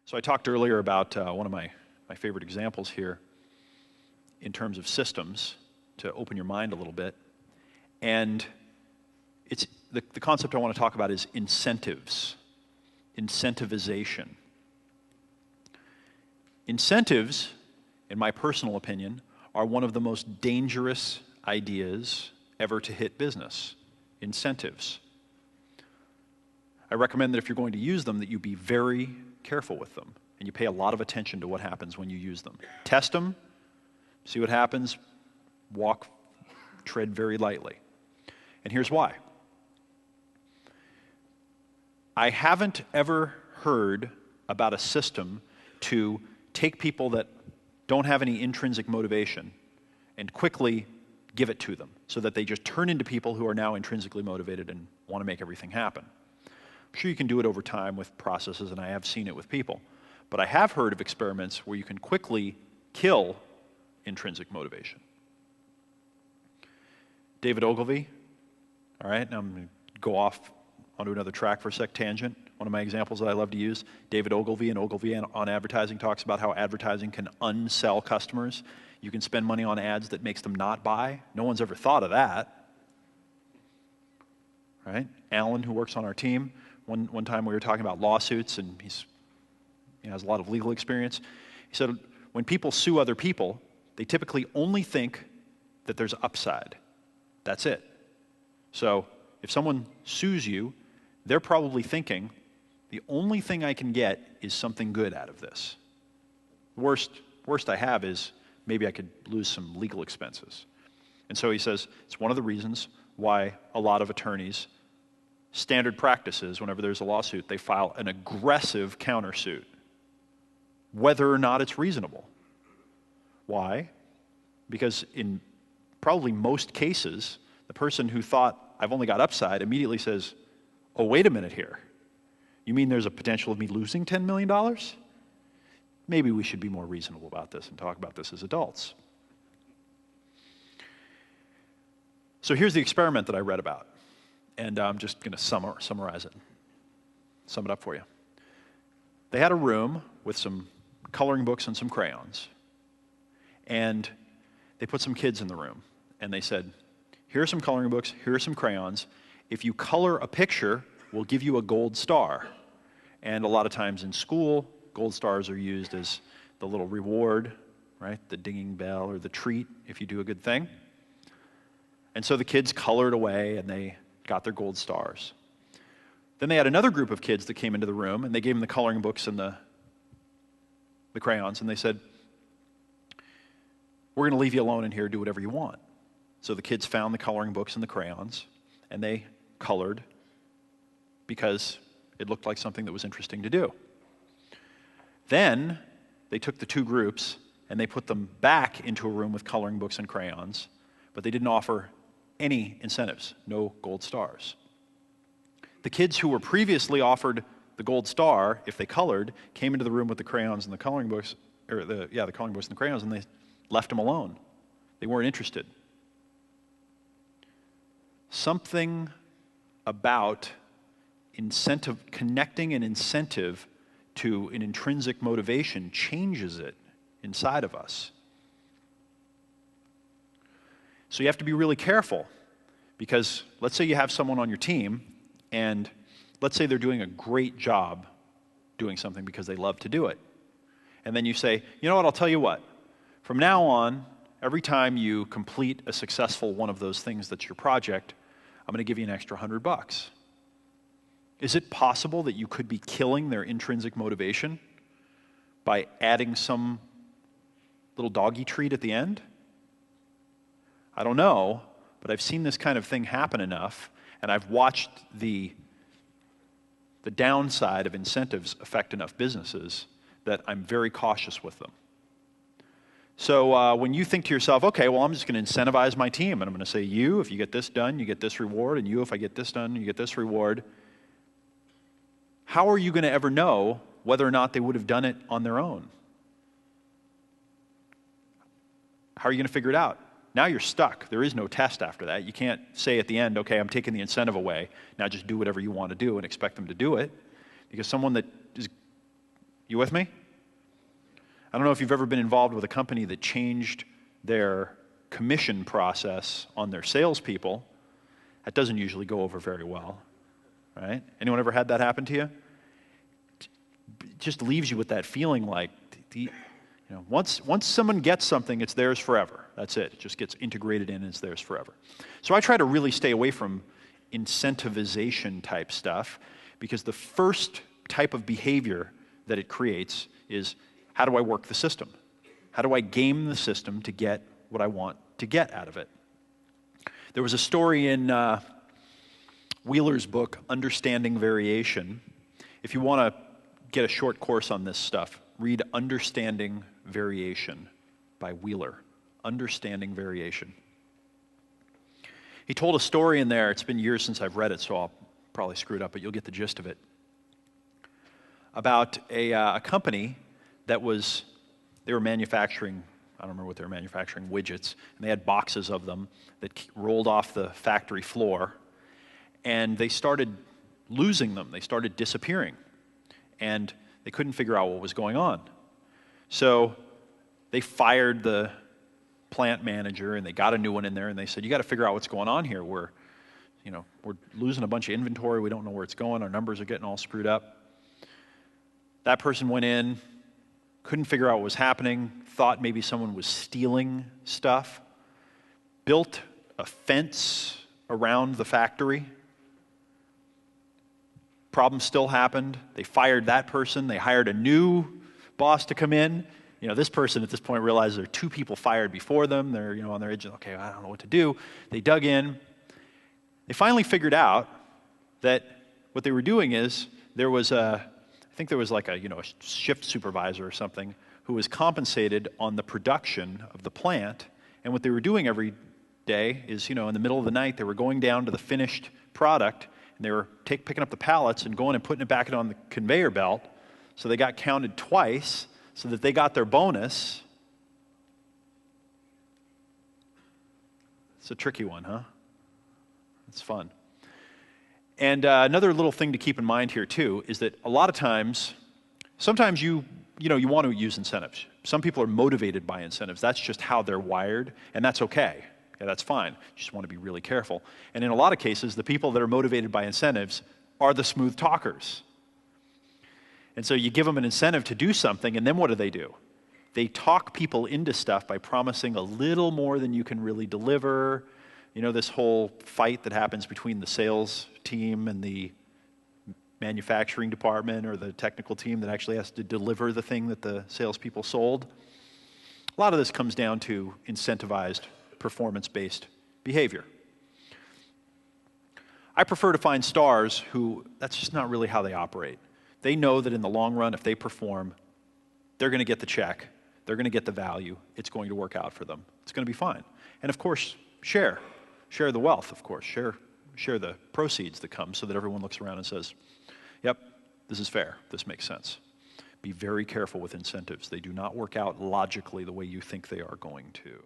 So I talked earlier about one of my favorite examples here in terms of systems to open your mind a little bit. And it's the concept I want to talk about is incentives, incentivization. Incentives, in my personal opinion, are one of the most dangerous ideas ever to hit business. Incentives. I recommend that if you're going to use them, that you be very careful with them and you pay a lot of attention to what happens when you use them. Test them, see what happens, tread very lightly. And here's why. I haven't ever heard about a system to take people that don't have any intrinsic motivation and quickly give it to them so that they just turn into people who are now intrinsically motivated and want to make everything happen. I'm sure you can do it over time with processes, and I have seen it with people. But I have heard of experiments where you can quickly kill intrinsic motivation. David Ogilvy, all right, now I'm going to go off onto another track for a sec, tangent. One of my examples that I love to use, David Ogilvy, and Ogilvy on Advertising talks about how advertising can unsell customers. You can spend money on ads that makes them not buy. No one's ever thought of that. Right? Alan, who works on our team, one time we were talking about lawsuits, and he has a lot of legal experience. He said, when people sue other people, they typically only think that there's upside. That's it. So if someone sues you, they're probably thinking, the only thing I can get is something good out of this. Worst I have is maybe I could lose some legal expenses. And so he says, it's one of the reasons why a lot of attorneys, standard practices, whenever there's a lawsuit, they file an aggressive countersuit, whether or not it's reasonable. Why? Because in probably most cases, the person who thought, I've only got upside, immediately says, oh, wait a minute here. You mean there's a potential of me losing $10 million? Maybe we should be more reasonable about this and talk about this as adults. So here's the experiment that I read about. And I'm just going to summarize it, sum it up for you. They had a room with some coloring books and some crayons. And they put some kids in the room. And they said, here are some coloring books, here are some crayons. If you color a picture, we'll give you a gold star. And a lot of times in school, gold stars are used as the little reward, right? The dinging bell or the treat if you do a good thing. And so the kids colored away and they got their gold stars. Then they had another group of kids that came into the room and they gave them the coloring books and the crayons, and they said, we're going to leave you alone in here, do whatever you want. So the kids found the coloring books and the crayons and they colored because it looked like something that was interesting to do. Then they took the two groups and they put them back into a room with coloring books and crayons, but they didn't offer any incentives, no gold stars. The kids who were previously offered the gold star, if they colored, came into the room with the crayons and the coloring books, or the coloring books and the crayons, and they left them alone. They weren't interested. Something about incentive, connecting an incentive to an intrinsic motivation changes it inside of us. So you have to be really careful, because let's say you have someone on your team and let's say they're doing a great job doing something because they love to do it. And then you say, you know what, I'll tell you what, from now on, every time you complete a successful one of those things that's your project, I'm going to give you an extra $100. Is it possible that you could be killing their intrinsic motivation by adding some little doggy treat at the end? I don't know, but I've seen this kind of thing happen enough, and I've watched the downside of incentives affect enough businesses that I'm very cautious with them. So when you think to yourself, okay, well, I'm just going to incentivize my team, and I'm going to say, you, if you get this done, you get this reward, and you, if I get this done, you get this reward. How are you going to ever know whether or not they would have done it on their own? How are you going to figure it out? Now you're stuck. There is no test after that. You can't say at the end, okay, I'm taking the incentive away. Now just do whatever you want to do and expect them to do it. Because someone that is You with me? I don't know if you've ever been involved with a company that changed their commission process on their salespeople. That doesn't usually go over very well, right? Anyone ever had that happen to you? It just leaves you with that feeling like, once someone gets something, it's theirs forever. That's it. It just gets integrated in and it's theirs forever. So I try to really stay away from incentivization type stuff, because the first type of behavior that it creates is, how do I work the system? How do I game the system to get what I want to get out of it? There was a story in Wheeler's book, Understanding Variation. If you want to get a short course on this stuff, read Understanding Variation by Wheeler. Understanding Variation. He told a story in there. It's been years since I've read it, so I'll probably screw it up, but you'll get the gist of it. About a company that they were manufacturing, I don't remember what they were manufacturing, widgets, and they had boxes of them that rolled off the factory floor, and they started losing them. They started disappearing, and they couldn't figure out what was going on. So they fired the plant manager, and they got a new one in there, and they said, you got to figure out what's going on here. We're losing a bunch of inventory. We don't know where it's going. Our numbers are getting all screwed up. That person went in, couldn't figure out what was happening, thought maybe someone was stealing stuff, built a fence around the factory. Problem still happened. They fired that person. They hired a new boss to come in. This person at this point realizes there are two people fired before them. They're, on their edge. Okay, I don't know what to do. They dug in. They finally figured out that what they were doing is there was a shift supervisor or something who was compensated on the production of the plant. And what they were doing every day is, in the middle of the night, they were going down to the finished product, and they were picking up the pallets and going and putting it back on the conveyor belt. So they got counted twice so that they got their bonus. It's a tricky one, huh? It's fun. And another little thing to keep in mind here, too, is that a lot of times, sometimes you want to use incentives. Some people are motivated by incentives. That's just how they're wired, and that's okay. Yeah, that's fine. You just want to be really careful. And in a lot of cases, the people that are motivated by incentives are the smooth talkers. And so you give them an incentive to do something, and then what do? They talk people into stuff by promising a little more than you can really deliver. This whole fight that happens between the sales team and the manufacturing department, or the technical team that actually has to deliver the thing that the salespeople sold. A lot of this comes down to incentivized, performance-based behavior. I prefer to find stars who, that's just not really how they operate. They know that in the long run, if they perform, they're going to get the check, they're going to get the value, it's going to work out for them. It's going to be fine. And of course, share the wealth, of course, share the proceeds that come, so that everyone looks around and says, yep, this is fair, this makes sense. Be very careful with incentives. They do not work out logically the way you think they are going to.